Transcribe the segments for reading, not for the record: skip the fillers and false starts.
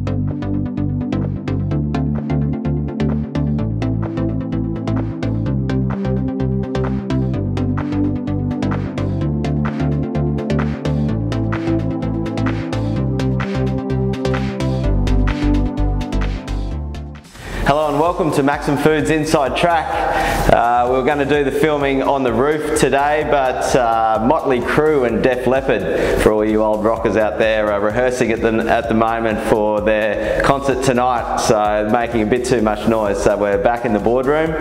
Hello and welcome to Maxim Foods Inside Track. We were going to do the filming on the roof today, but Motley Crue and Def Leppard, for all you old rockers out there, are rehearsing at the moment for their concert tonight, so making a bit too much noise. So we're back in the boardroom.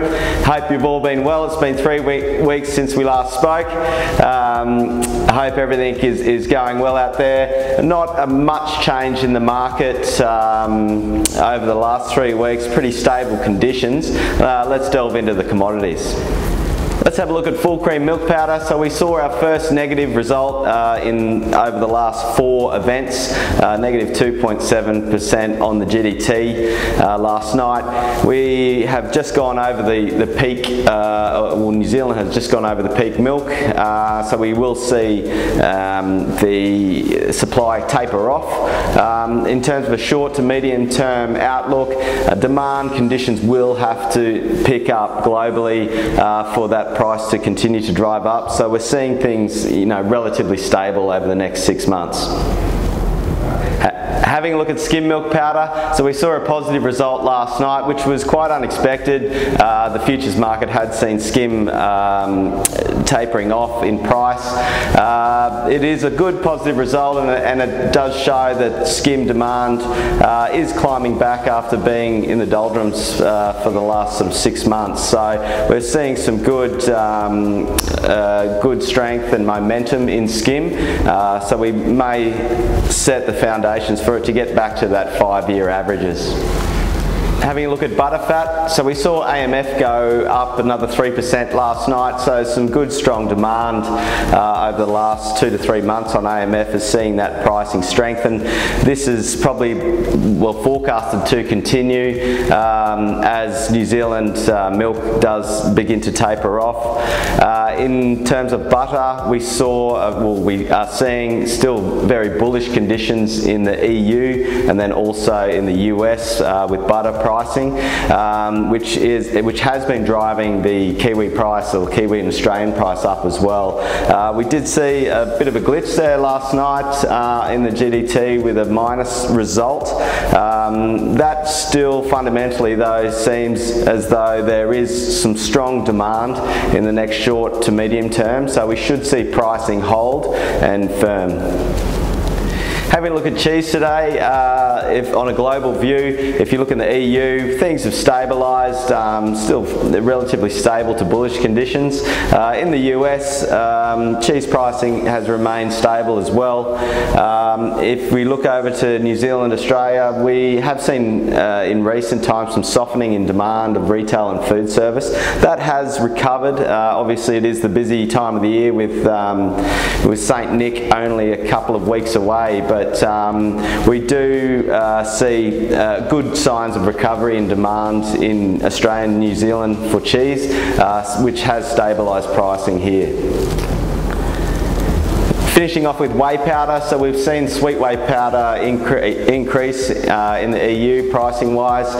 Hope you've all been well. It's been 3 weeks since we last spoke. I hope everything is going well out there. Not much change in the market over the last 3 weeks. Pretty stable conditions. Let's delve into the commodities. Let's have a look at full cream milk powder. So we saw our first negative result over the last 4 events, negative 2.7% on the GDT last night. We have just gone over the peak, well, New Zealand has just gone over the peak milk, so we will see the supply taper off. In terms of a short to medium term outlook, demand conditions will have to pick up globally for that price to continue to drive up. So we're seeing things, relatively stable over the next 6 months. Having a look at skim milk powder, so we saw a positive result last night, which was quite unexpected. The futures market had seen skim tapering off in price. It is a good positive result, and it does show that skim demand is climbing back after being in the doldrums for the last sort of 6 months. So we're seeing some good strength and momentum in skim. So we may set the foundations for it to get back to that 5-year averages. Having a look at butterfat, so we saw AMF go up another 3% last night, so some good strong demand over the last 2 to 3 months on AMF is seeing that pricing strengthen. This is probably forecasted to continue as New Zealand milk does begin to taper off. In terms of butter, we are seeing still very bullish conditions in the EU and then also in the US with butter pricing, which has been driving the Kiwi price, or Kiwi and Australian price, up as well. We did see a bit of a glitch there last night in the GDT with a minus result. That still fundamentally though seems as though there is some strong demand in the next short to medium term, so we should see pricing hold and firm. Having a look at cheese today, if on a global view, if you look in the EU, things have stabilised, still relatively stable to bullish conditions. In the US, cheese pricing has remained stable as well. If we look over to New Zealand, Australia, we have seen in recent times some softening in demand of retail and food service. That has recovered. Obviously it is the busy time of the year with St. Nick only a couple of weeks away, but we do see good signs of recovery in demand in Australia and New Zealand for cheese, which has stabilised pricing here. Finishing off with whey powder, so we've seen sweet whey powder increase in the EU pricing wise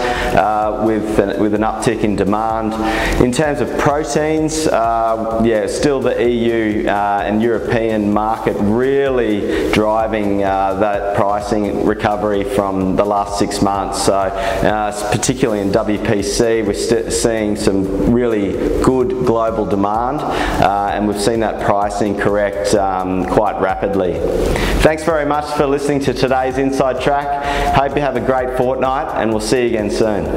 with an uptick in demand. In terms of proteins, still the EU and European market really driving that pricing recovery from the last 6 months. So particularly in WPC, we're seeing some really good global demand, and we've seen that pricing correct quite rapidly. Thanks very much for listening to today's Inside Track. Hope you have a great fortnight, and we'll see you again soon.